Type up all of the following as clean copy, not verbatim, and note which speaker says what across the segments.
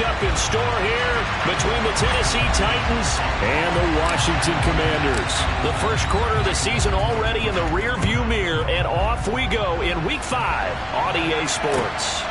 Speaker 1: matchup in store here between the Tennessee Titans and the Washington Commanders. The first quarter of the season already in the rearview mirror, and off we go in Week 5 on EA Sports.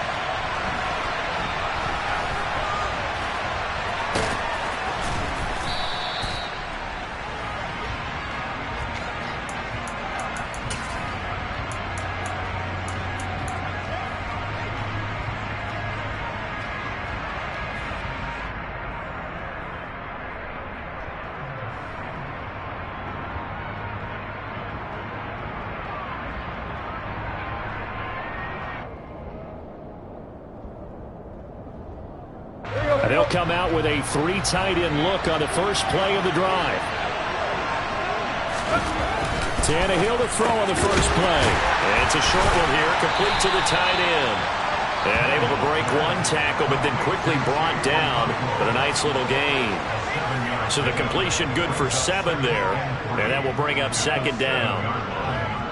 Speaker 1: They'll come out with a 3 tight end look on the first play of the drive. Tannehill to throw on the first play. It's a short one here, complete to the tight end. And able to break one tackle, but then quickly brought down. But a nice little gain. So the completion good for 7 there. And that will bring up second down.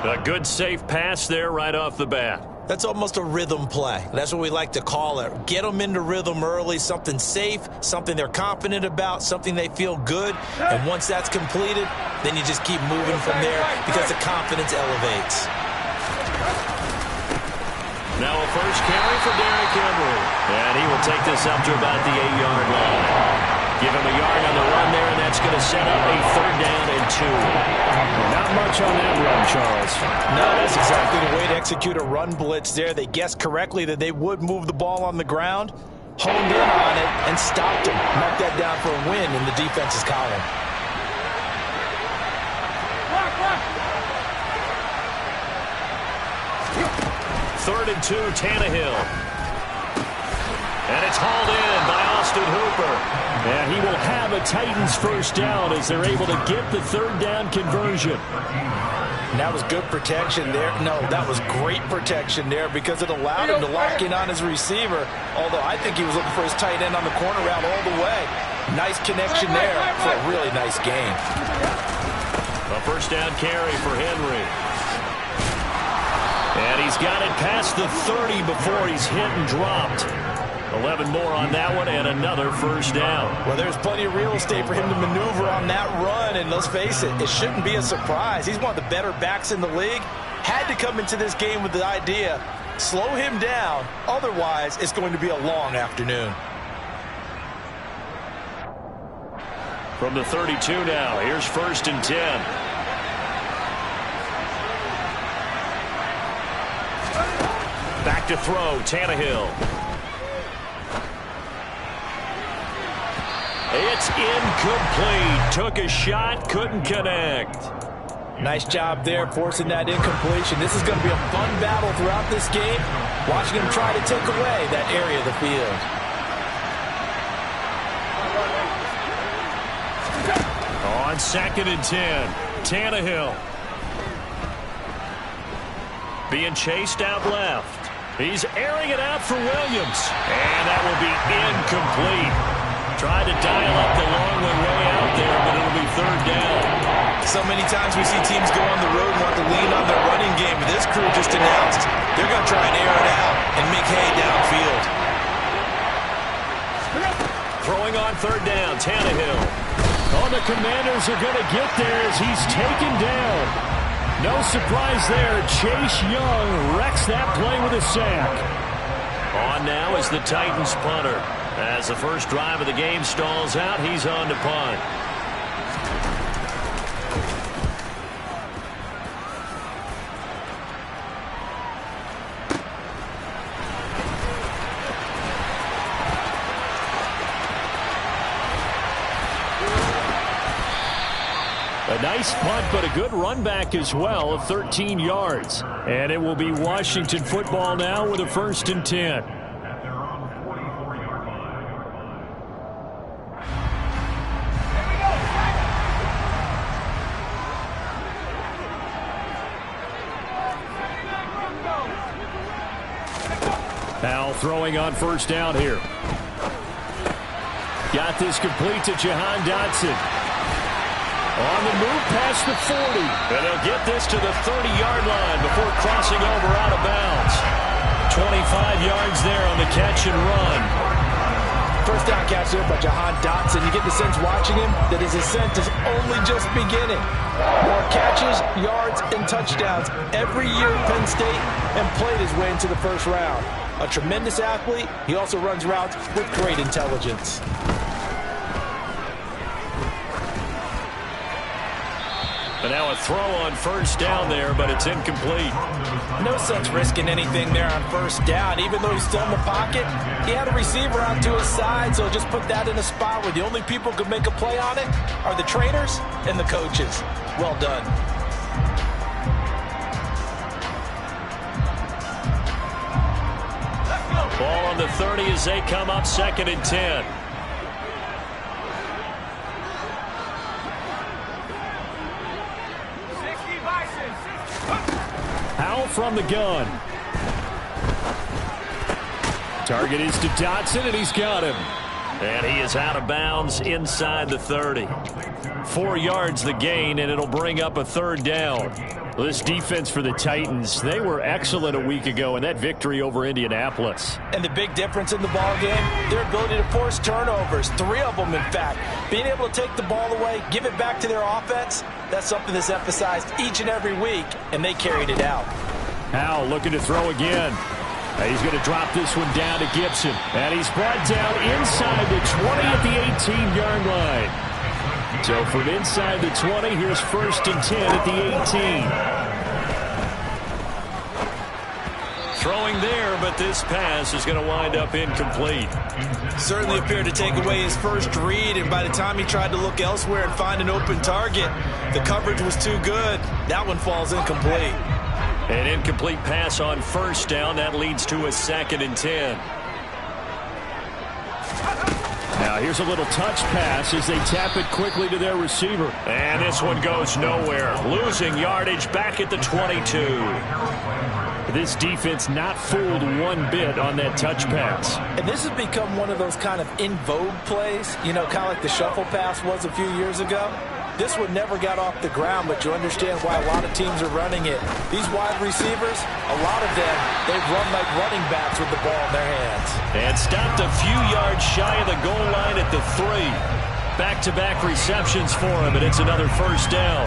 Speaker 1: A good safe pass there right off the bat.
Speaker 2: That's almost a rhythm play. That's what we like to call it. Get them into rhythm early, something safe, something they're confident about, something they feel good. And once that's completed, then you just keep moving from there because the confidence elevates.
Speaker 1: Now a first carry for Derrick Henry. And he will take this up to about the 8-yard line. Give him a yard on the run there, and that's going to set up a 3rd down and 2. Not much on that run, Charles.
Speaker 2: No, that's exactly the way to execute a run blitz there. They guessed correctly that they would move the ball on the ground, honed in on it, and stopped him. Marked that down for a win in the defense's column.
Speaker 1: Third and 2, Tannehill. And it's hauled in by Austin Hooper. And he will have a Titans first down as they're able to get the 3rd down conversion.
Speaker 2: And that was good protection there. No, that was great protection there because it allowed him to lock in on his receiver. Although I think he was looking for his tight end on the corner route all the way. Nice connection there for a really nice gain.
Speaker 1: A first down carry for Henry. And he's got it past the 30 before he's hit and dropped. 11 more on that one and another first down.
Speaker 2: Well, there's plenty of real estate for him to maneuver on that run, and let's face it, it shouldn't be a surprise. He's one of the better backs in the league. Had to come into this game with the idea, slow him down, otherwise it's going to be a long afternoon.
Speaker 1: From the 32 now, here's 1st and 10. Back to throw, Tannehill. It's incomplete. Took a shot, couldn't connect.
Speaker 2: Nice job there forcing that incompletion. This is going to be a fun battle throughout this game. Watching him try to take away that area of the field.
Speaker 1: On 2nd and 10, Tannehill. Being chased out left. He's airing it out for Williams. And that will be incomplete. Tried to dial up the long one way out there, but it'll be 3rd down.
Speaker 2: So many times we see teams go on the road and want to lean on their running game, but this crew just announced they're going to try and air it out and make hay downfield.
Speaker 1: Throwing on 3rd down, Tannehill. Oh, the Commanders are going to get there as he's taken down. No surprise there. Chase Young wrecks that play with a sack. On now is the Titans punter. As the first drive of the game stalls out, he's on to punt. A nice punt, but a good run back as well of 13 yards. And it will be Washington football now with a 1st and 10. Now throwing on 1st down here. Got this complete to Jahan Dotson. On the move past the 40. And they'll get this to the 30-yard line before crossing over out of bounds. 25 yards there on the catch and run.
Speaker 3: First down catch there by Jahan Dotson. You get the sense watching him that his ascent is only just beginning. More catches, yards, and touchdowns every year at Penn State, and played his way into the first round. A tremendous athlete, he also runs routes with great intelligence.
Speaker 1: And now a throw on first down there, but it's incomplete.
Speaker 3: No sense risking anything there on first down. Even though he's still in the pocket, he had a receiver out to his side, so just put that in a spot where the only people who could make a play on it are the trainers and the coaches. Well done.
Speaker 1: Ball on the 30 as they come up 2nd and 10. Howell from the gun. Target is to Dotson, and he's got him. And he is out of bounds inside the 30. 4 yards the gain, and it'll bring up a 3rd down. Well, this defense for the Titans, they were excellent a week ago in that victory over Indianapolis.
Speaker 3: And the big difference in the ball game, their ability to force turnovers, 3 of them in fact. Being able to take the ball away, give it back to their offense, that's something that's emphasized each and every week, and they carried it out.
Speaker 1: Howell looking to throw again. He's going to drop this one down to Gibson. And he's brought down inside the 20 at the 18-yard line. So from inside the 20, here's 1st and 10 at the 18. Throwing there, but this pass is going to wind up incomplete.
Speaker 2: Certainly appeared to take away his first read, and by the time he tried to look elsewhere and find an open target, the coverage was too good. That one falls incomplete.
Speaker 1: An incomplete pass on first down. That leads to a 2nd and 10. Now here's a little touch pass as they tap it quickly to their receiver. And this one goes nowhere. Losing yardage back at the 22. This defense not fooled one bit on that touch pass.
Speaker 3: And this has become one of those kind of in vogue plays, you know, kind of like the shuffle pass was a few years ago. This one never got off the ground, but you understand why a lot of teams are running it. These wide receivers, a lot of them, they run like running backs with the ball in their hands.
Speaker 1: And stopped a few yards shy of the goal line at the 3. Back-to-back receptions for him, and it's another first down.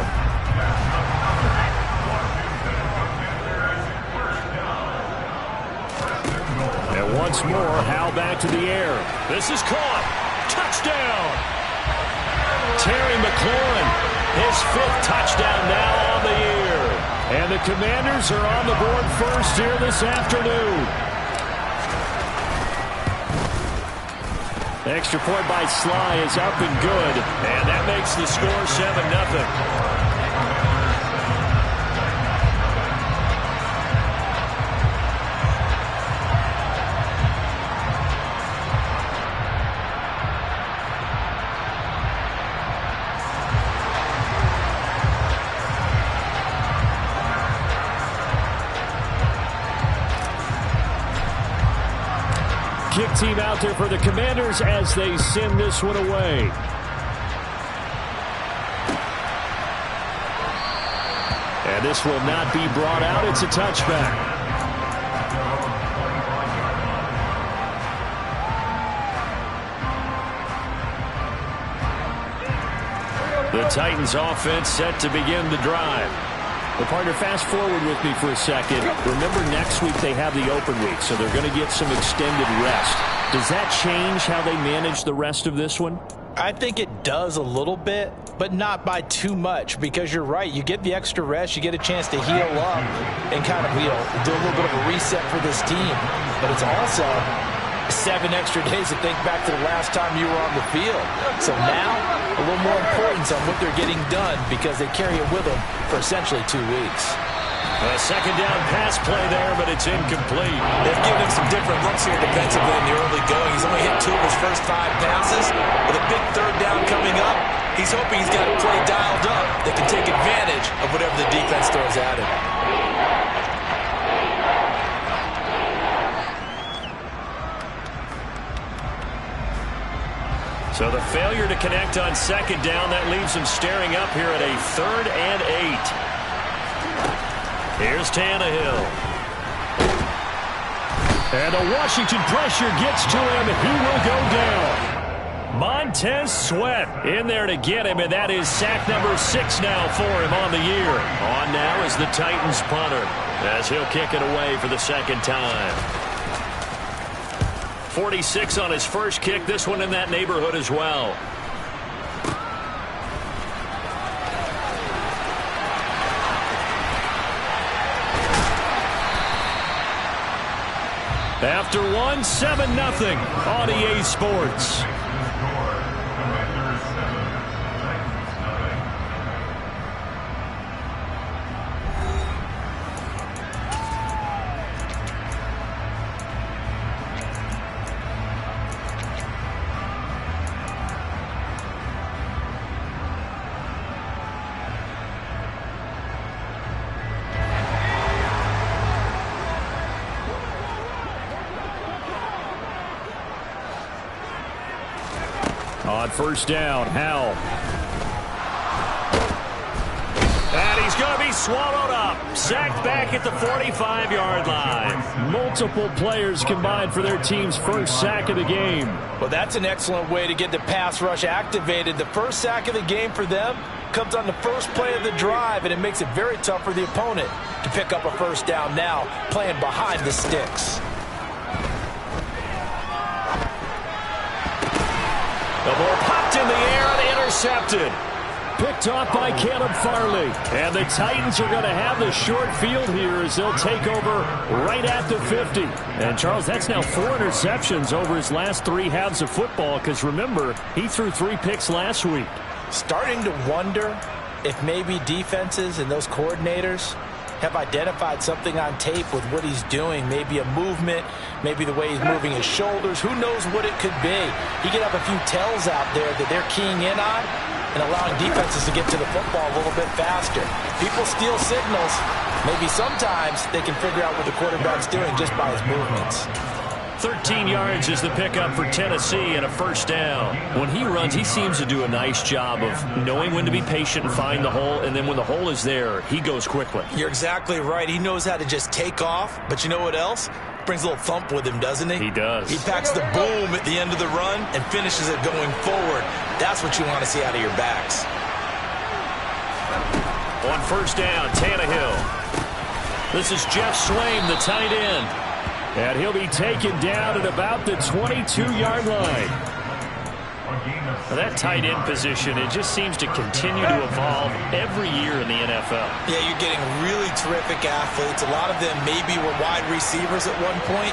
Speaker 1: And once more, Howell back to the air. This is caught. Touchdown! Terry McLaurin, his 5th touchdown now on the year. And the Commanders are on the board first here this afternoon. Extra point by Sly is up and good. And that makes the score 7-0. Kick team out there for the Commanders as they send this one away. And this will not be brought out. It's a touchback. The Titans offense set to begin the drive. Well, partner, fast forward with me for a second. Remember, next week they have the open week, so they're going to get some extended rest. Does that change how they manage the rest of this one?
Speaker 3: I think it does a little bit, but not by too much, because you're right. You get the extra rest, you get a chance to heal up and kind of, do a little bit of a reset for this team. But it's also 7 extra days to think back to the last time you were on the field. So now, a little more importance on what they're getting done, because they carry it with them for essentially 2 weeks.
Speaker 1: A second down pass play there, but it's incomplete.
Speaker 2: They've given him some different looks here defensively in the early going. He's only hit 2 of his first 5 passes. With a big third down coming up, he's hoping he's got a play dialed up that can take advantage of whatever the defense throws at him.
Speaker 1: So the failure to connect on second down, that leaves him staring up here at a 3rd and 8. Here's Tannehill. And the Washington pressure gets to him, and he will go down. Montez Sweat in there to get him, and that is sack number 6 now for him on the year. On now is the Titans punter, as he'll kick it away for the second time. 46 on his first kick, this one in that neighborhood as well. After one, 7-0 on EA Sports. On first down, Howell. And he's going to be swallowed up. Sacked back at the 45-yard line. Multiple players combined for their team's first sack of the game.
Speaker 3: Well, that's an excellent way to get the pass rush activated. The first sack of the game for them comes on the first play of the drive, and it makes it very tough for the opponent to pick up a first down now, playing behind the sticks.
Speaker 1: The ball popped in the air and intercepted. Picked off by Caleb Farley. And the Titans are going to have the short field here as they'll take over right at the 50. And, Charles, that's now 4 interceptions over his last 3 halves of football because, remember, he threw 3 picks last week.
Speaker 3: Starting to wonder if maybe defenses and those coordinators have identified something on tape with what he's doing. Maybe a movement, maybe the way he's moving his shoulders. Who knows what it could be? He could have a few tells out there that they're keying in on and allowing defenses to get to the football a little bit faster. People steal signals. Maybe sometimes they can figure out what the quarterback's doing just by his movements.
Speaker 1: 13 yards is the pickup for Tennessee and a first down. When he runs, he seems to do a nice job of knowing when to be patient and find the hole, and then when the hole is there, he goes quickly.
Speaker 2: You're exactly right. He knows how to just take off, but you know what else? Brings a little thump with him, doesn't he?
Speaker 1: He does.
Speaker 2: He packs the boom at the end of the run and finishes it going forward. That's what you want to see out of your backs.
Speaker 1: On first down, Tannehill. This is Jeff Swaim, the tight end. And he'll be taken down at about the 22-yard line. Now that tight end position, it just seems to continue to evolve every year in the NFL.
Speaker 2: Yeah, you're getting really terrific athletes. A lot of them maybe were wide receivers at one point.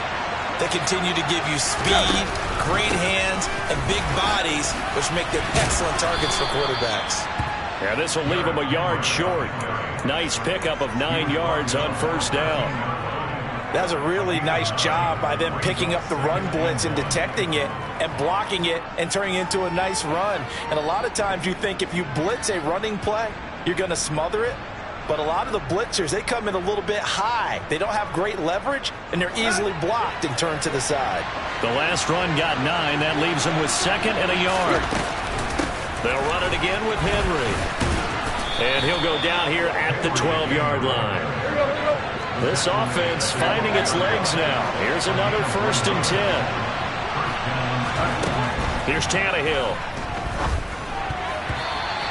Speaker 2: They continue to give you speed, great hands, and big bodies, which make them excellent targets for quarterbacks.
Speaker 1: Yeah, this will leave him a yard short. Nice pickup of 9 yards on first down.
Speaker 3: That's a really nice job by them picking up the run blitz and detecting it and blocking it and turning it into a nice run. And a lot of times you think if you blitz a running play, you're going to smother it. But a lot of the blitzers, they come in a little bit high. They don't have great leverage, and they're easily blocked and turned to the side.
Speaker 1: The last run got 9. That leaves them with 2nd and a yard. They'll run it again with Henry. And he'll go down here at the 12-yard line. This offense finding its legs now. Here's another 1st and 10. Here's Tannehill.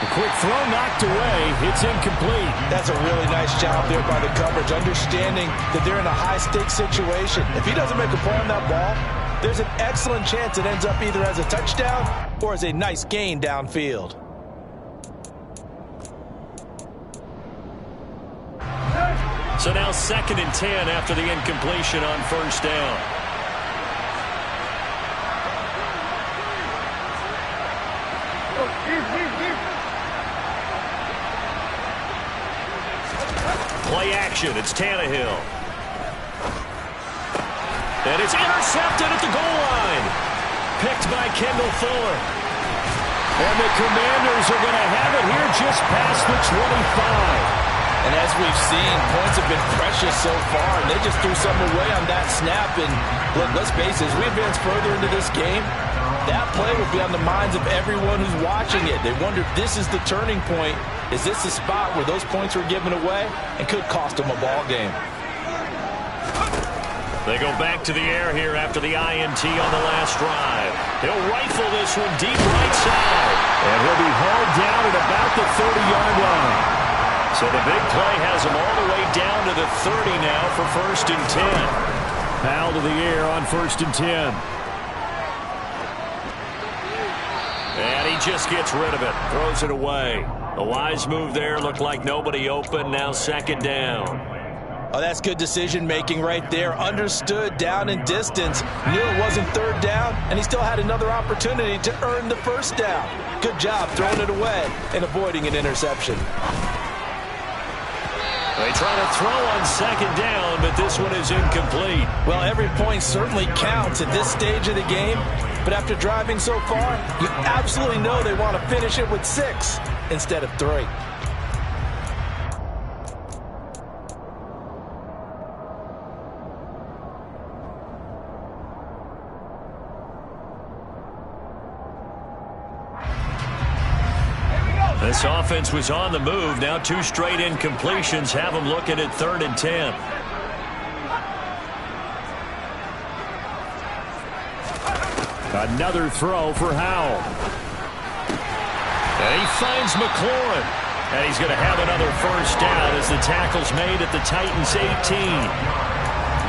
Speaker 1: A quick throw knocked away. It's incomplete.
Speaker 3: That's a really nice job there by the coverage, understanding that they're in a high-stakes situation. If he doesn't make a play on that ball, there's an excellent chance it ends up either as a touchdown or as a nice gain downfield.
Speaker 1: So now 2nd and 10 after the incompletion on first down. Play action. It's Tannehill. And it's intercepted at the goal line. Picked by Kendall Fuller. And the Commanders are going to have it here just past the 25.
Speaker 3: And as we've seen, points have been precious so far, and they just threw some away on that snap. And look, let's face it, as we advance further into this game, that play will be on the minds of everyone who's watching it. They wonder if this is the turning point. Is this the spot where those points were given away and could cost them a ball game?
Speaker 1: They go back to the air here after the INT on the last drive. He'll rifle this one deep right side. And he'll be hauled down at about the 30-yard line. So the big play has him all the way down to the 30 now for 1st and 10. Foul to the air on 1st and 10. And he just gets rid of it. Throws it away. A wise move there. Looked like nobody open. Now 2nd down.
Speaker 3: Oh, that's good decision-making right there. Understood down and distance. Knew it wasn't 3rd down, and he still had another opportunity to earn the 1st down. Good job throwing it away and avoiding an interception.
Speaker 1: They try to throw on 2nd down, but this one is incomplete.
Speaker 3: Well, every point certainly counts at this stage of the game, but after driving so far, you absolutely know they want to finish it with 6 instead of 3.
Speaker 1: This offense was on the move. Now 2 straight incompletions have them looking at 3rd and 10. Another throw for Howell. And he finds McLaurin. And he's going to have another 1st down as the tackle's made at the Titans' 18.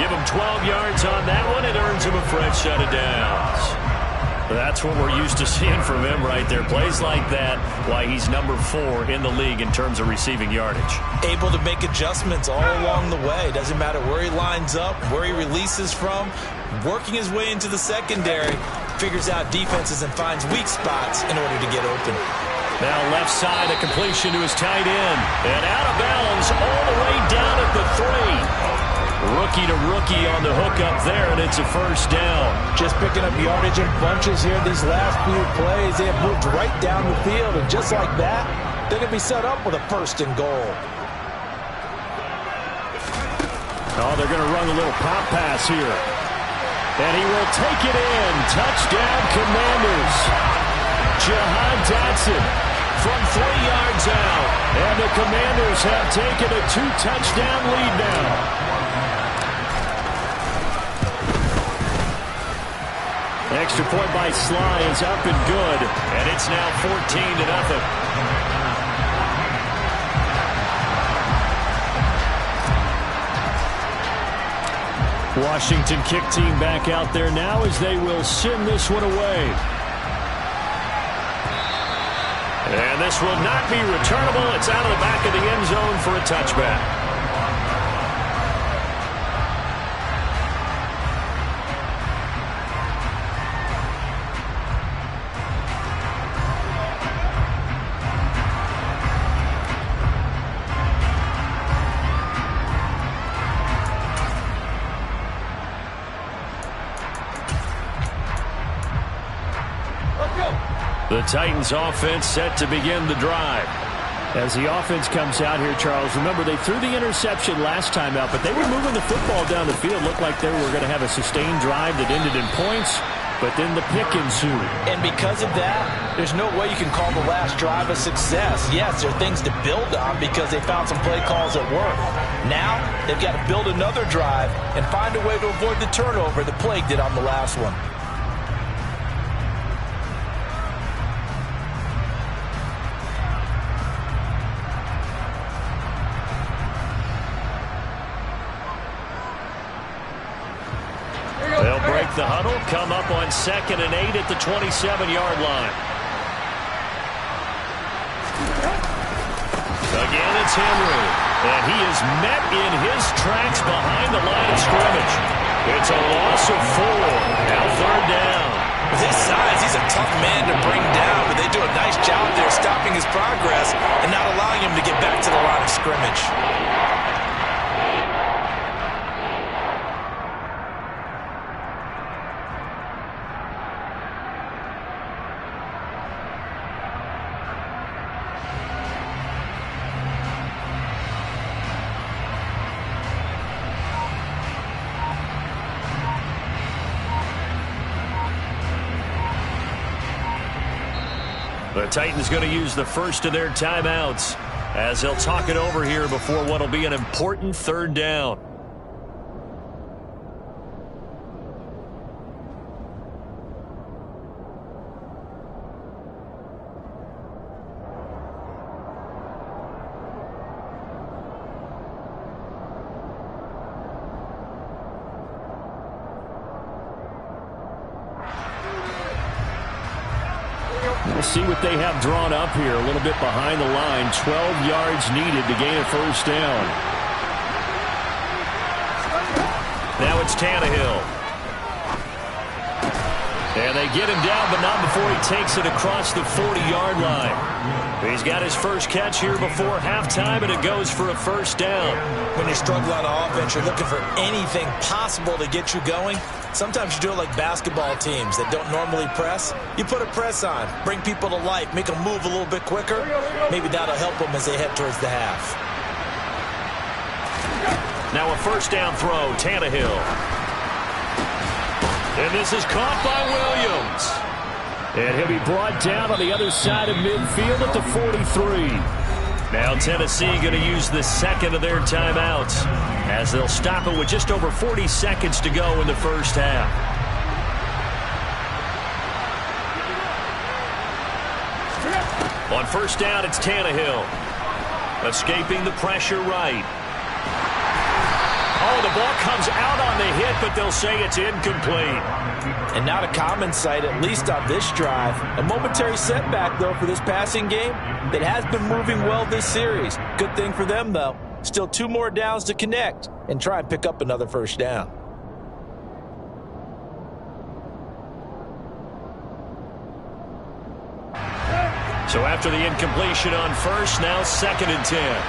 Speaker 1: Give him 12 yards on that one. It earns him a fresh set of downs. That's what we're used to seeing from him right there. Plays like that, why he's number 4 in the league in terms of receiving yardage.
Speaker 3: Able to make adjustments all along the way. Doesn't matter where he lines up, where he releases from. Working his way into the secondary, figures out defenses and finds weak spots in order to get open.
Speaker 1: Now left side, a completion to his tight end. And out of bounds all the way down at the 3. Rookie to rookie on the hook up there, and it's a 1st down.
Speaker 3: Just picking up yardage in bunches here these last few plays. They have moved right down the field, and just like that, they're going to be set up with a 1st and goal.
Speaker 1: Oh, they're going to run a little pop pass here. And he will take it in. Touchdown, Commanders. Jahan Dotson from 3 yards out. And the Commanders have taken a 2-touchdown lead now. Extra point by Sly is up and good, and it's now 14-0. Washington kick team back out there now as they will send this one away. And this will not be returnable. It's out of the back of the end zone for a touchback. The Titans offense set to begin the drive. As the offense comes out here, Charles, remember they threw the interception last time out, but they were moving the football down the field. Looked like they were going to have a sustained drive that ended in points, but then the pick ensued.
Speaker 3: And because of that, there's no way you can call the last drive a success. Yes, there are things to build on because they found some play calls that work. Now, they've got to build another drive and find a way to avoid the turnover that plagued it on the last one.
Speaker 1: They'll break the huddle, come up on 2nd and 8 at the 27-yard line. Again, it's Henry. And he is met in his tracks behind the line of scrimmage. It's a loss of 4. Now 3rd down.
Speaker 3: With his size, he's a tough man to bring down, but they do a nice job there stopping his progress and not allowing him to get back to the line of scrimmage.
Speaker 1: The Titans going to use the first of their timeouts as they'll talk it over here before what will be an important 3rd down. We'll see what they have drawn up here. A little bit behind the line. 12 yards needed to gain a first down. Now it's Tannehill. And they get him down, but not before he takes it across the 40-yard line. He's got his first catch here before halftime, and it goes for a first down.
Speaker 2: When you're struggling on offense, you're looking for anything possible to get you going. Sometimes you do it like basketball teams that don't normally press. You put a press on, bring people to life, make them move a little bit quicker. Maybe that'll help them as they head towards the half.
Speaker 1: Now a first down throw, Tannehill. And this is caught by Williams. And he'll be brought down on the other side of midfield at the 43. Now Tennessee going to use the second of their timeouts as they'll stop it with just over 40 seconds to go in the first half. On first down, it's Tannehill. Escaping the pressure right. Oh, the ball comes out on the hit, but they'll say it's incomplete.
Speaker 3: And not a common sight, at least on this drive. A momentary setback, though, for this passing game that has been moving well this series. Good thing for them, though. Still 2 more downs to connect and try and pick up another first down.
Speaker 1: So after the incompletion on first, now 2nd and 10.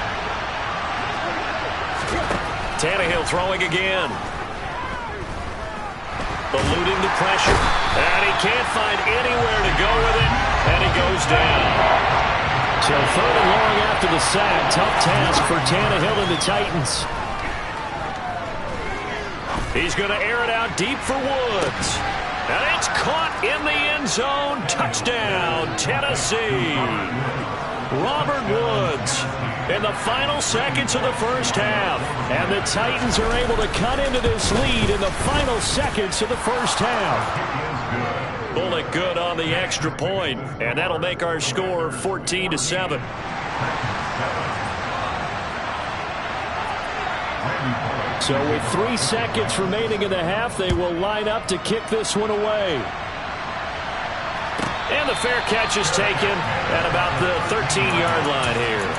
Speaker 1: Tannehill throwing again. Eluding the pressure. And he can't find anywhere to go with it. And he goes down. So 3rd and long after the sack. Tough task for Tannehill and the Titans. He's going to air it out deep for Woods. And it's caught in the end zone. Touchdown, Tennessee. Robert Woods in the final seconds of the first half. And the Titans are able to cut into this lead in the final seconds of the first half. Bullet good on the extra point, and that'll make our score 14-7. So with 3 seconds remaining in the half, they will line up to kick this one away. And the fair catch is taken at about the 13-yard line here.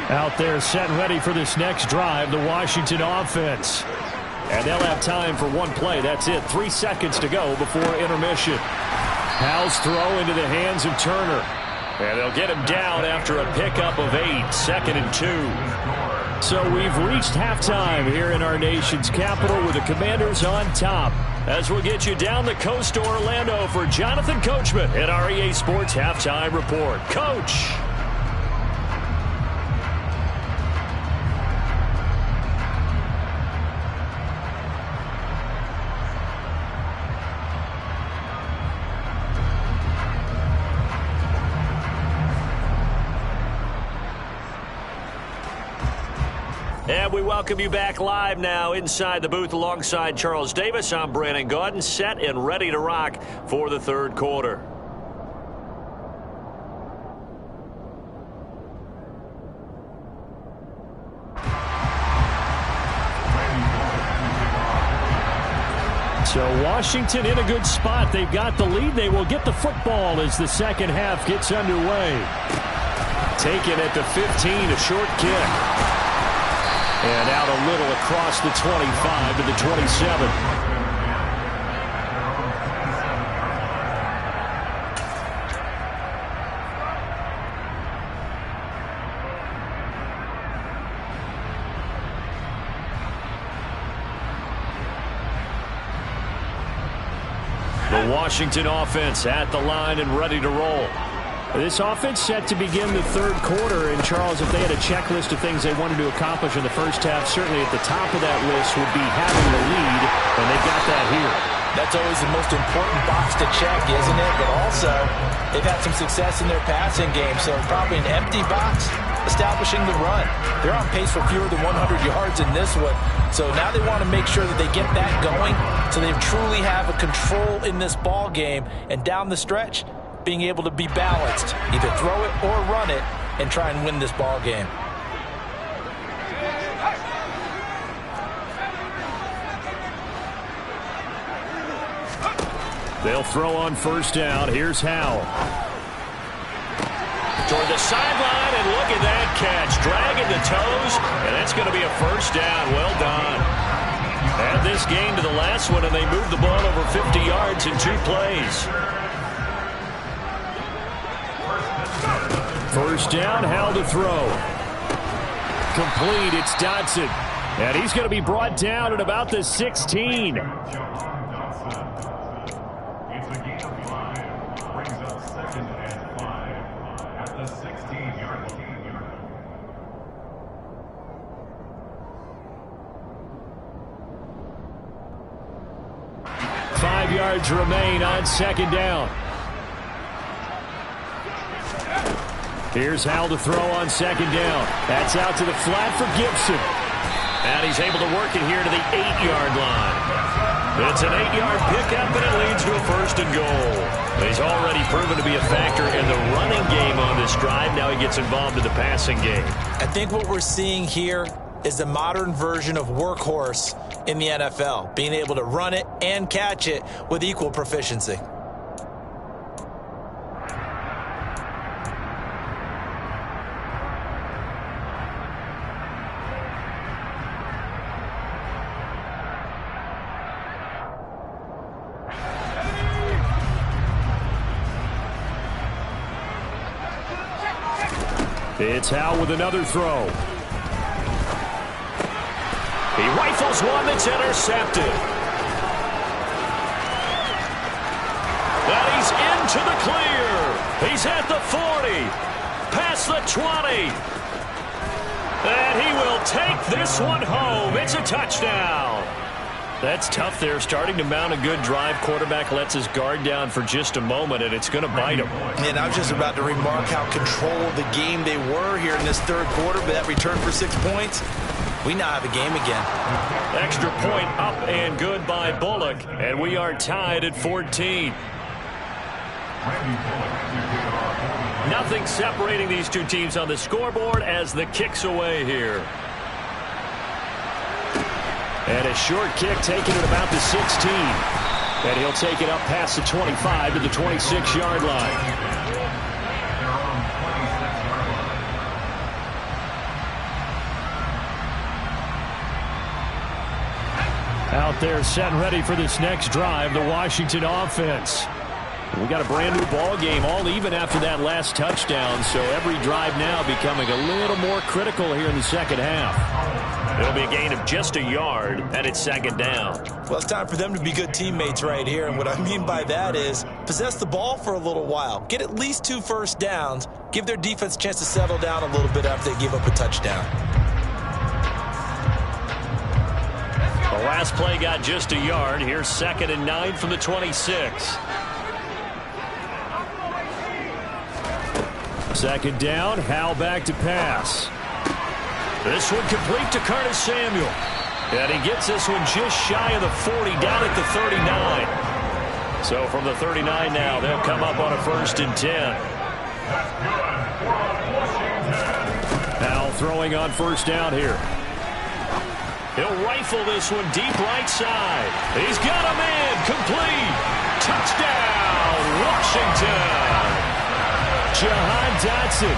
Speaker 1: Out there set and ready for this next drive, the Washington offense. And they'll have time for one play. That's it. 3 seconds to go before intermission. Howell's throw into the hands of Turner. And they'll get him down after a pickup of 8. 2nd and 2. So we've reached halftime here in our nation's capital with the Commanders on top. As we'll get you down the coast to Orlando for Jonathan Coachman at our EA Sports Halftime Report. Coach. And we welcome you back live now inside the booth alongside Charles Davis. I'm Brandon Gaudin, set and ready to rock for the third quarter. So Washington in a good spot. They've got the lead. They will get the football as the second half gets underway. Taken at the 15, a short kick. And out a little across the 25 to the 27. The Washington offense at the line and ready to roll. This offense set to begin the third quarter. And, Charles, if they had a checklist of things they wanted to accomplish in the first half, certainly at the top of that list would be having the lead, and they got that here.
Speaker 3: That's always the most important box to check, isn't it? But also, they've had some success in their passing game, so probably an empty box establishing the run. They're on pace for fewer than 100 yards in this one, so now they want to make sure that they get that going so they truly have a control in this ball game, and down the stretch, being able to be balanced, either throw it or run it, and try and win this ball game.
Speaker 1: They'll throw on first down. Here's Howell. Toward the sideline, and look at that catch. Dragging the toes, and that's going to be a first down. Well done. Add this game to the last one, and they moved the ball over 50 yards in 2 plays. First down, Howell to throw. Complete, it's Dodson. And he's going to be brought down at about the 16. 5 yards remain on second down. Here's Howell to throw on second down. That's out to the flat for Gibson. And he's able to work it here to the 8-yard line. It's an 8-yard pickup, and it leads to a first and goal. He's already proven to be a factor in the running game on this drive. Now he gets involved in the passing game.
Speaker 2: I think what we're seeing here is the modern version of workhorse in the NFL, being able to run it and catch it with equal proficiency.
Speaker 1: It's Howell with another throw. He rifles one that's intercepted. And he's into the clear. He's at the 40. Past the 20. And he will take this one home. It's a touchdown. That's tough there. Starting to mount a good drive. Quarterback lets his guard down for just a moment, and it's going to bite him.
Speaker 2: And I was just about to remark how controlled the game they were here in this third quarter, but that return for 6 points, we now have a game again.
Speaker 1: Extra point up and good by Bullock, and we are tied at 14. Nothing separating these two teams on the scoreboard as the kick's away here. And a short kick taken at about the 16. And he'll take it up past the 25 to the 26-yard line. Out there set and ready for this next drive, the Washington offense. We got a brand new ball game, all even after that last touchdown, so every drive now becoming a little more critical here in the second half. It'll be a gain of just a yard, and it's second down.
Speaker 2: Well, it's time for them to be good teammates right here, and what I mean by that is possess the ball for a little while, get at least 2 first downs, give their defense a chance to settle down a little bit after they give up a touchdown.
Speaker 1: The last play got just a yard. Here's 2nd and 9 from the 26. Second down, Howell back to pass. This one complete to Curtis Samuel. And he gets this one just shy of the 40, down at the 39. So from the 39 now, they'll come up on a 1st and 10. Howell throwing on first down here. He'll rifle this one deep right side. He's got a man, complete. Touchdown, Washington. Jahan Dotson,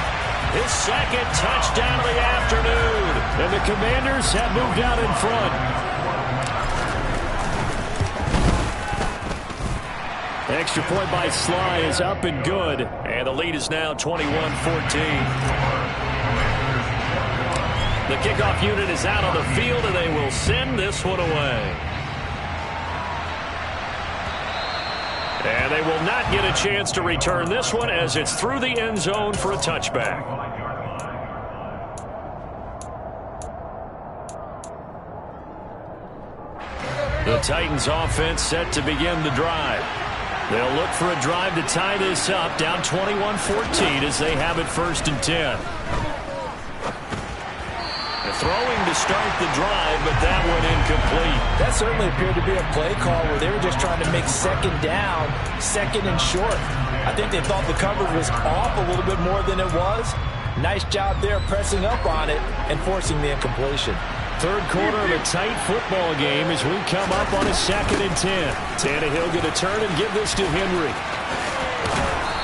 Speaker 1: his 2nd touchdown of the afternoon. And the Commanders have moved out in front. Extra point by Sly is up and good. And the lead is now 21-14. The kickoff unit is out on the field, and they will send this one away. And they will not get a chance to return this one as it's through the end zone for a touchback. The Titans offense set to begin the drive. They'll look for a drive to tie this up, down 21-14 as they have it 1st and 10. Throwing to start the drive, but that one incomplete.
Speaker 3: That certainly appeared to be a play call where they were just trying to make 2nd down, 2nd and short. I think they thought the coverage was off a little bit more than it was. Nice job there pressing up on it and forcing the incompletion.
Speaker 1: 3rd quarter of a tight football game as we come up on a 2nd and 10. Tannehill going to turn and give this to Henry.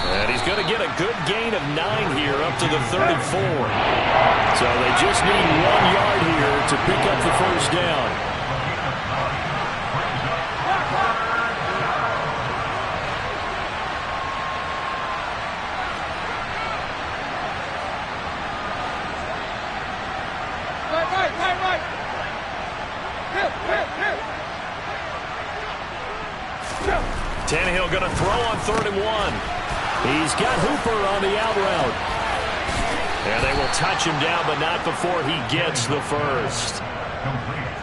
Speaker 1: And he's going to get a good gain of 9 here up to the 34. So they just need 1 yard here to pick up the 1st down.
Speaker 4: Right.
Speaker 1: Tannehill going to throw on 3rd and 1. He's got Hooper on the out route. And they will touch him down, but not before he gets the 1st.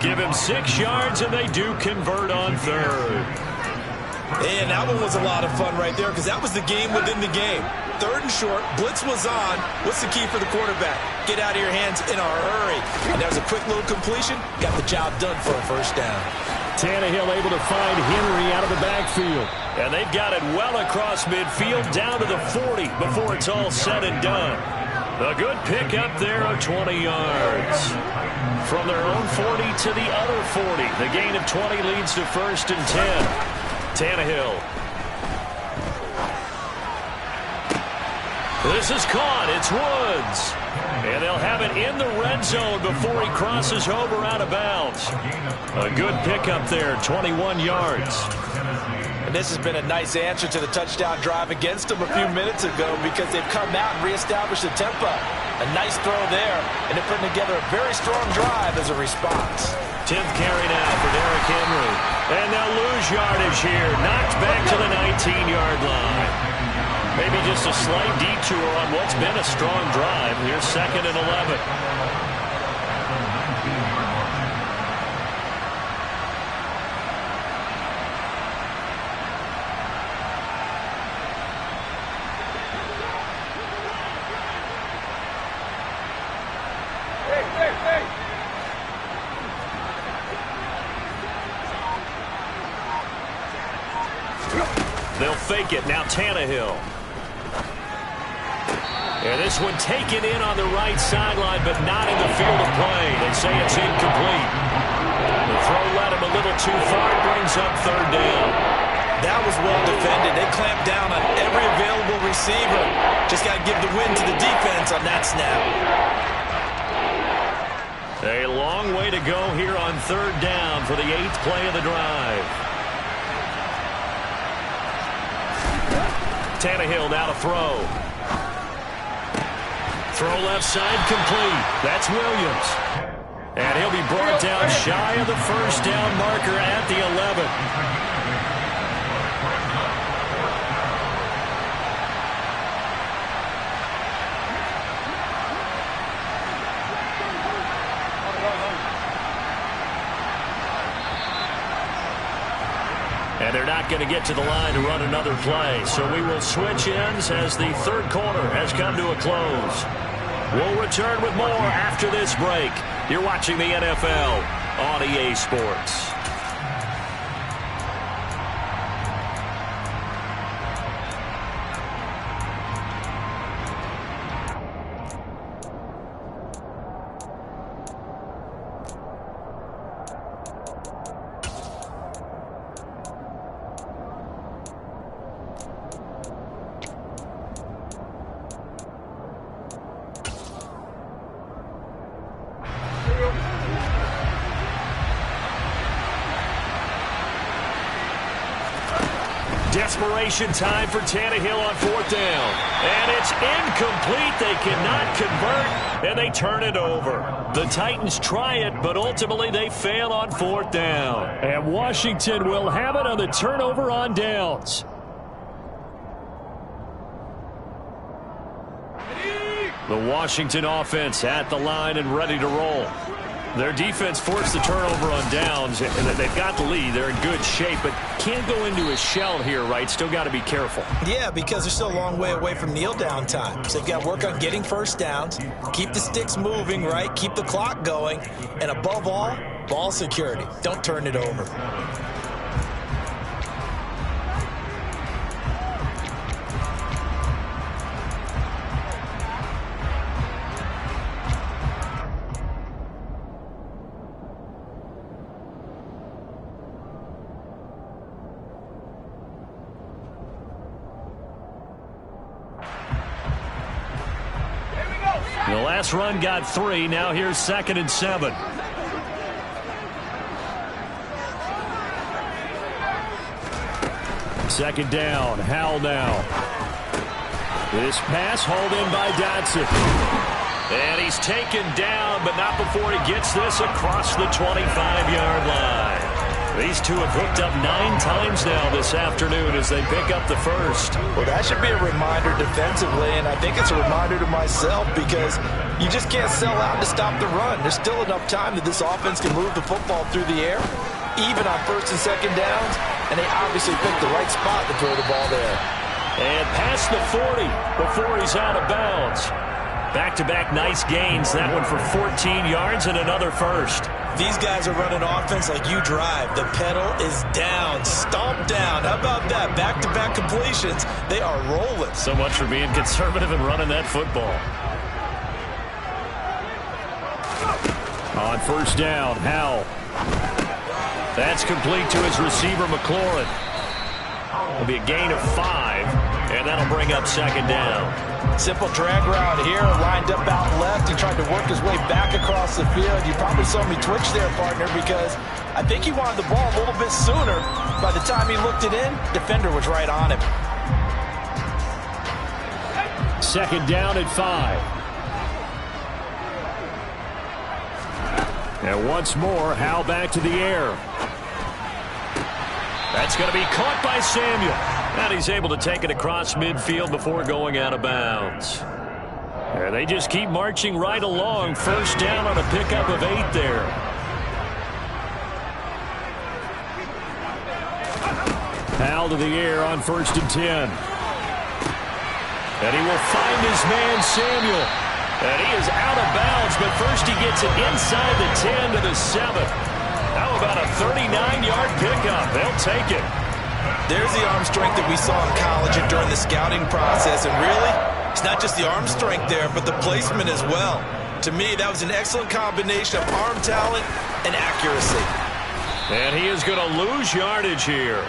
Speaker 1: Give him 6 yards, and they do convert on 3rd.
Speaker 2: And that one was a lot of fun right there because that was the game within the game. 3rd and short, blitz was on. What's the key for the quarterback? Get out of your hands in a hurry. And that was a quick little completion. Got the job done for a 1st down.
Speaker 1: Tannehill able to find Henry out of the backfield. And they've got it well across midfield down to the 40 before it's all said and done. A good pickup there of 20 yards. From their own 40 to the other 40. The gain of 20 leads to 1st and 10. Tannehill. This is caught. It's Woods. And they'll have it in the red zone before he crosses over out of bounds. A good pickup there, 21 yards.
Speaker 3: And this has been a nice answer to the touchdown drive against them a few minutes ago because they've come out and reestablished the tempo. A nice throw there, and they're putting together a very strong drive as a response.
Speaker 1: 10th carry now for Derrick Henry. And they'll lose yardage here. Knocked back to the 19-yard line. Maybe just a slight detour on what's been a strong drive. Here's 2nd and 11. They'll fake it. Now Tannehill. And this one taken in on the right sideline, but not in the field of play. They say it's incomplete. The throw led him a little too far. Brings up 3rd down.
Speaker 2: That was well defended. They clamped down on every available receiver. Just got to give the win to the defense on that snap.
Speaker 1: A long way to go here on 3rd down for the 8th play of the drive. Tannehill now to throw. Throw left side complete. That's Williams. And he'll be brought down shy of the 1st down marker at the 11. And they're not going to get to the line to run another play. So we will switch ends as the 3rd quarter has come to a close. We'll return with more after this break. You're watching the NFL on EA Sports. Desperation time for Tannehill on 4th down. And it's incomplete. They cannot convert, and they turn it over. The Titans try it, but ultimately they fail on 4th down. And Washington will have it on the turnover on downs. The Washington offense at the line and ready to roll. Their defense forced the turnover on downs, and they've got the lead. They're in good shape, but can't go into a shell here, right? Still got to be careful.
Speaker 2: Yeah, because they're still a long way away from kneel down time. So they've got to work on getting first downs, keep the sticks moving, right? Keep the clock going, and above all, ball security. Don't turn it over.
Speaker 1: The last run got 3. Now here's 2nd and 7. Second down. Howell now. This pass hauled in by Dotson. And he's taken down, but not before he gets this across the 25-yard line. These two have hooked up 9 times now this afternoon as they pick up the first.
Speaker 3: Well, that should be a reminder defensively, and I think it's a reminder to myself because you just can't sell out to stop the run. There's still enough time that this offense can move the football through the air, even on 1st and 2nd downs, and they obviously picked the right spot to throw the ball there.
Speaker 1: And past the 40 before he's out of bounds. Back-to-back nice gains. That one for 14 yards and another first.
Speaker 2: These guys are running offense like you drive. The pedal is down, stomped down. How about that? Back-to-back completions. They are rolling.
Speaker 1: So much for being conservative and running that football. On 1st down, Howell. That's complete to his receiver, McLaurin. It'll be a gain of 5, and that'll bring up 2nd down.
Speaker 3: Simple drag route here, lined up out left. He tried to work his way back across the field. You probably saw me twitch there, partner, because I think he wanted the ball a little bit sooner. By the time he looked it in, defender was right on him.
Speaker 1: 2nd down at 5. And once more, Howell back to the air. That's going to be caught by Samuel. And he's able to take it across midfield before going out of bounds. And they just keep marching right along. 1st down on a pickup of 8 there. Howell to the air on 1st and 10. And he will find his man, Samuel. And he is out of bounds, but first he gets it inside the 10 to the 7. How about a 39-yard pickup? They'll take it.
Speaker 2: There's the arm strength that we saw in college and during the scouting process. And really, it's not just the arm strength there, but the placement as well. To me, that was an excellent combination of arm talent and accuracy.
Speaker 1: And he is going to lose yardage here.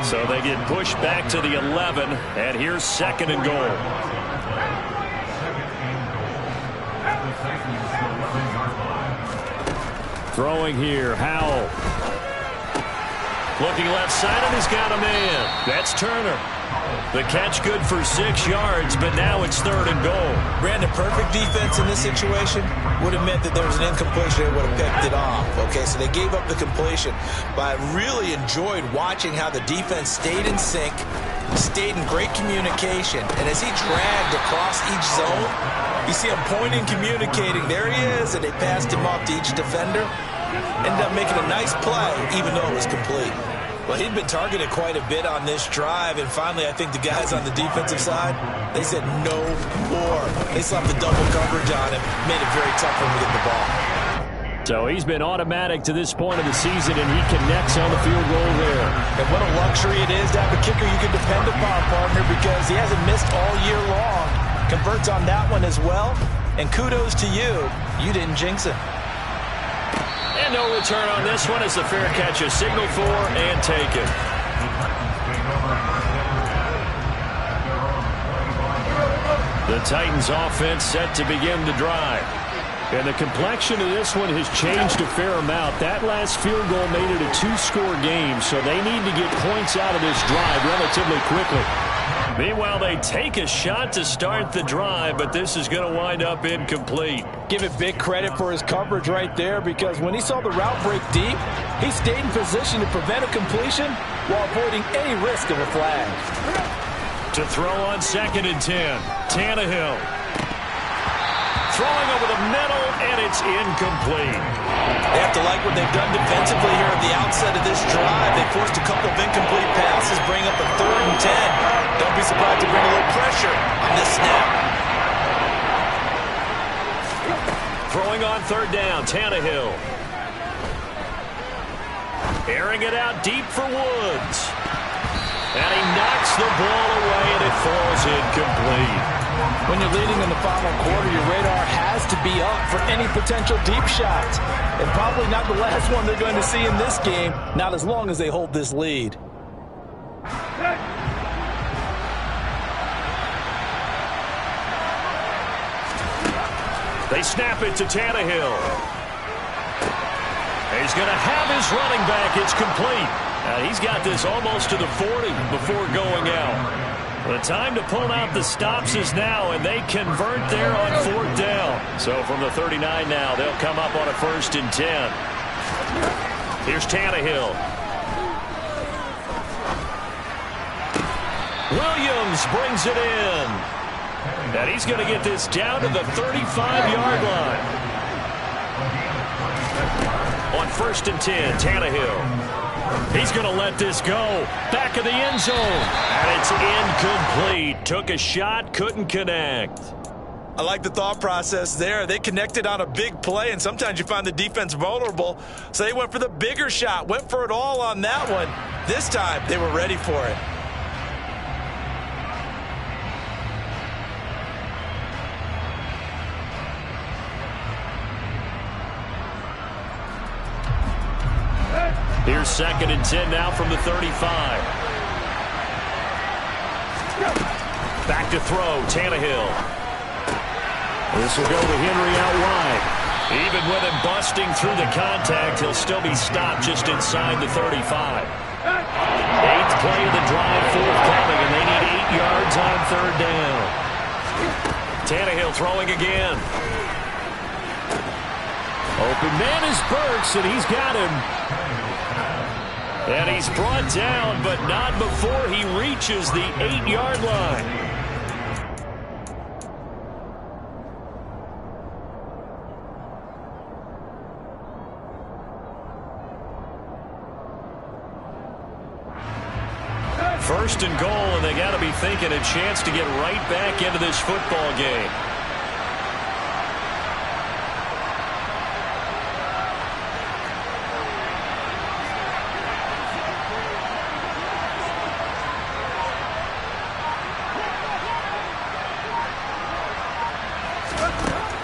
Speaker 1: So they get pushed back to the 11, and here's 2nd and goal. Throwing here, Howell. Looking left side, and he's got a man. That's Turner. The catch good for 6 yards, but now it's 3rd and goal.
Speaker 2: Brandon, perfect defense in this situation would have meant that there was an incompletion. They would have picked it off. Okay, so they gave up the completion. But I really enjoyed watching how the defense stayed in sync, stayed in great communication. And as he dragged across each zone, you see him pointing, communicating. There he is, and they passed him off to each defender. Ended up making a nice play, even though it was complete. Well, he'd been targeted quite a bit on this drive, and finally I think the guys on the defensive side, they said no more. They slapped the double coverage on him, made it very tough for him to get the ball.
Speaker 1: So he's been automatic to this point of the season, and he connects on the field goal there.
Speaker 3: And what a luxury it is to have a kicker you can depend upon, partner, because he hasn't missed all year long. Converts on that one as well, and kudos to you. You didn't jinx him.
Speaker 1: And no return on this one as the fair catch is signaled for and taken. The Titans offense set to begin the drive. And the complexion of this one has changed a fair amount. That last field goal made it a 2-score game, so they need to get points out of this drive relatively quickly. Meanwhile, they take a shot to start the drive, but this is going to wind up incomplete.
Speaker 3: Give it big credit for his coverage right there, because when he saw the route break deep, he stayed in position to prevent a completion while avoiding any risk of a flag.
Speaker 1: To throw on 2nd and 10, Tannehill. Throwing over the middle, and it's incomplete.
Speaker 2: They have to like what they've done defensively here at the outset of this drive. They forced a couple of incomplete passes, bring up a 3rd and 10. Don't be surprised to bring a little pressure on this snap.
Speaker 1: Throwing on 3rd down, Tannehill. Airing it out deep for Woods. And he knocks the ball away, and it falls incomplete.
Speaker 3: When you're leading in the final quarter, your radar has to be up for any potential deep shots. And probably not the last one they're going to see in this game, not as long as they hold this lead.
Speaker 1: They snap it to Tannehill. He's going to have his running back. It's complete. He's got this almost to the 40 before going out. The time to pull out the stops is now, and they convert there on 4th down. So from the 39 now, they'll come up on a 1st and 10. Here's Tannehill. Williams brings it in. And he's going to get this down to the 35-yard line. On 1st and 10, Tannehill. He's going to let this go. Back of the end zone. And it's incomplete. Took a shot, couldn't connect.
Speaker 2: I like the thought process there. They connected on a big play, and sometimes you find the defense vulnerable. So they went for the bigger shot, went for it all on that one. This time, they were ready for it.
Speaker 1: Here's 2nd and 10 now from the 35. Back to throw, Tannehill. This will go to Henry out wide. Even with him busting through the contact, he'll still be stopped just inside the 35. 8th play of the drive forthcoming, and they need 8 yards on 3rd down. Tannehill throwing again. Open man is Burks, and he's got him. And he's brought down, but not before he reaches the 8-yard line. First and goal, and they got to be thinking a chance to get right back into this football game.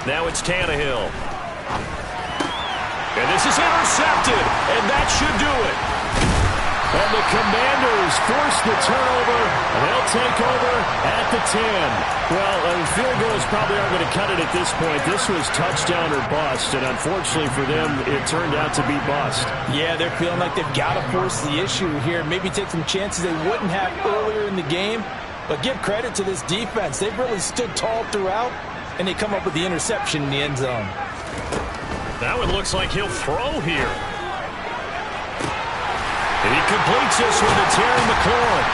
Speaker 1: Now it's Tannehill. And this is intercepted, and that should do it. And the Commanders force the turnover, and they'll take over at the 10. Well, field goals probably aren't going to cut it at this point. This was touchdown or bust, and unfortunately for them, it turned out to be bust.
Speaker 3: Yeah, they're feeling like they've got to force the issue here. Maybe take some chances they wouldn't have earlier in the game. But give credit to this defense. They've really stood tall throughout, and they come up with the interception in the end zone.
Speaker 1: That one looks like he'll throw here. And he completes this one to Terry McLaurin.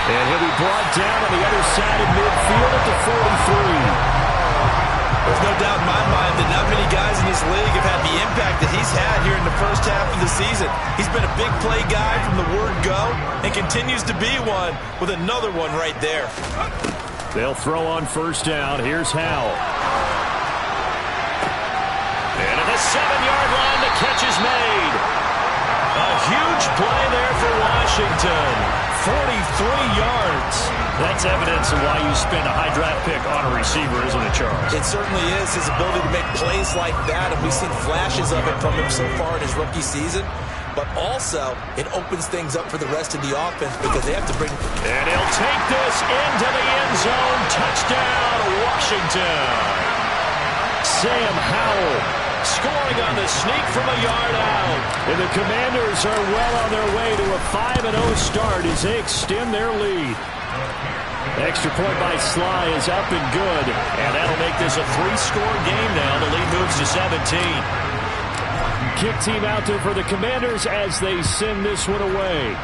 Speaker 1: And he'll be brought down on the other side of midfield at the 43.
Speaker 2: There's no doubt in my mind that not many guys in this league have had the impact that he's had here in the first half of the season. He's been a big play guy from the word go and continues to be one with another one right there.
Speaker 1: They'll throw on 1st down. Here's Howell. And at the 7-yard line, the catch is made. A huge play there for Washington. 43 yards. That's evidence of why you spend a high draft pick on a receiver, isn't it, Charles?
Speaker 2: It certainly is. His ability to make plays like that, and we've seen flashes of it from him so far in his rookie season. But also, it opens things up for the rest of the offense because they have to bring...
Speaker 1: And he'll take this into the end zone. Touchdown, Washington. Sam Howell scoring on the sneak from a yard out. And the Commanders are well on their way to a 5-0 start as they extend their lead. Extra point by Sly is up and good. And that'll make this a 3-score game now. The lead moves to 17. Kick team out there for the Commanders as they send this one away.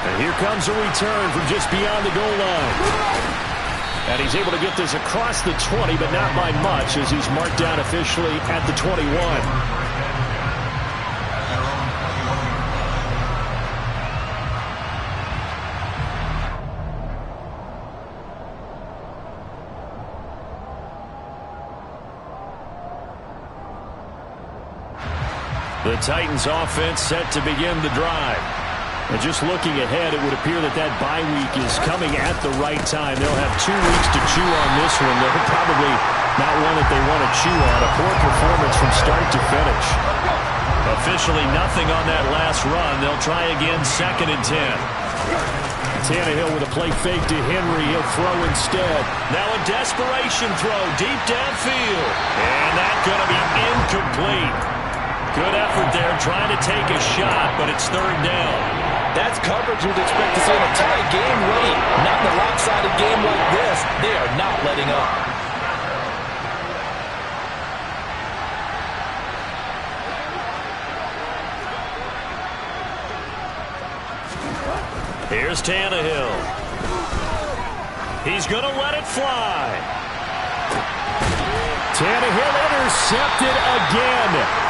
Speaker 1: And Here comes a return from just beyond the goal line. And he's able to get this across the 20, but not by much, as he's marked down officially at the 21. The Titans offense set to begin the drive. And just looking ahead, it would appear that that bye week is coming at the right time. They'll have 2 weeks to chew on this one. They're probably not one that they want to chew on. A poor performance from start to finish. Officially nothing on that last run. They'll try again, 2nd and 10. Tannehill with a play fake to Henry. He'll throw instead. Now a desperation throw deep downfield. And that's going to be incomplete. Good effort there, trying to take a shot, but it's 3rd down.
Speaker 3: That's coverage you'd expect to see in a tight game late. Not in a lopsided game like this. They are not letting up.
Speaker 1: Here's Tannehill. He's going to let it fly. Tannehill intercepted again.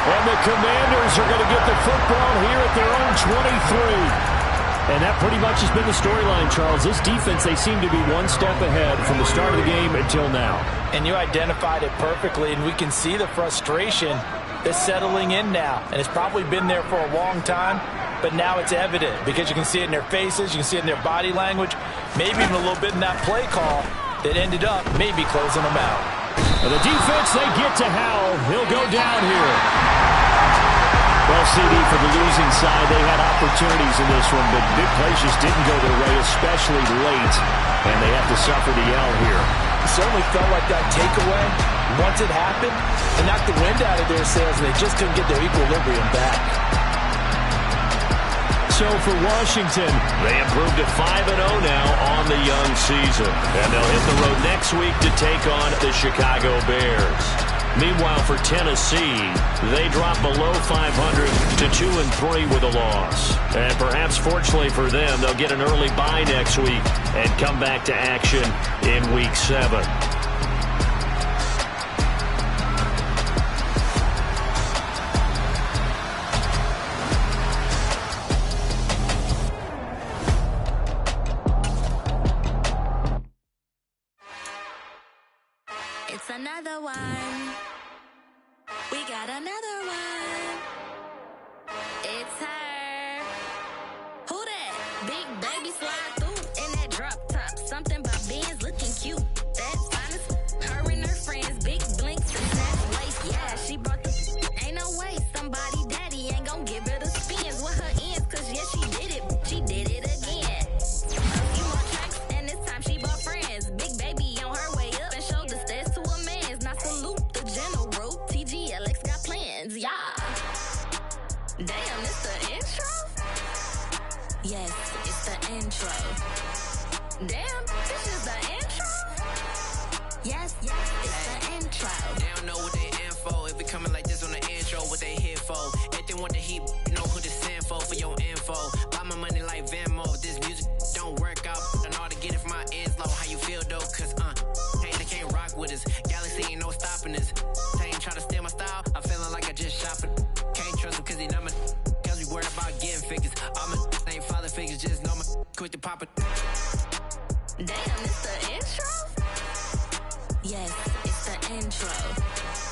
Speaker 1: And the Commanders are going to get the football here at their own 23. And that pretty much has been the storyline, Charles. This defense, they seem to be one step ahead from the start of the game until now.
Speaker 3: And you identified it perfectly, and we can see the frustration that's settling in now. And it's probably been there for a long time, but now it's evident because you can see it in their faces, you can see it in their body language, maybe even a little bit in that play call that ended up maybe closing them out.
Speaker 1: And the defense, they get to Howell. He'll go down here. Well, CD, for the losing side, they had opportunities in this one, but big plays just didn't go their way, especially late, and they have to suffer the L here.
Speaker 3: It certainly felt like that takeaway, once it happened, it knocked the wind out of their sails, and they just couldn't get their equilibrium back.
Speaker 1: So for Washington, they improved to 5-0 now on the young season, and they'll hit the road next week to take on the Chicago Bears. Meanwhile, for Tennessee, they drop below 500 to 2-3 with a loss. And perhaps fortunately for them, they'll get an early bye next week and come back to action in Week 7.
Speaker 5: It's another one. We got another one. It's her. Who that? Big baby slide through in that drop top. Something about Benz looking cute. That's honest. Her and her friends, big blinks and snatch lace. Yeah, she brought the. Ain't no way somebody daddy ain't gonna give her the spins with her ends. Cause yeah, she did it. She did it again. A few more tracks and this time she bought friends. Big baby on her way up and showed the stairs to a man's. Now salute the general. TGLX got plans, yeah. Damn, it's the intro? Yes, it's the intro. Damn, this is the intro? Yes, it's the intro.
Speaker 6: They don't know what they in for. It be coming like this on the intro, what they here for. If they want the heat, you know who to send for your info. Buy my money like Venmo. If this music don't work out, I know how to get it from my ends low. How you feel though? Cause hey, they can't rock with us. Galaxy ain't no stopping this. They ain't try to steal my style. I'm feeling like I just shopping. Can't trust them cause they know my cause we worried about getting figures. All my ain't father figures, just know my quick to pop it.
Speaker 5: Damn, it's the intro? Yes, it's the intro.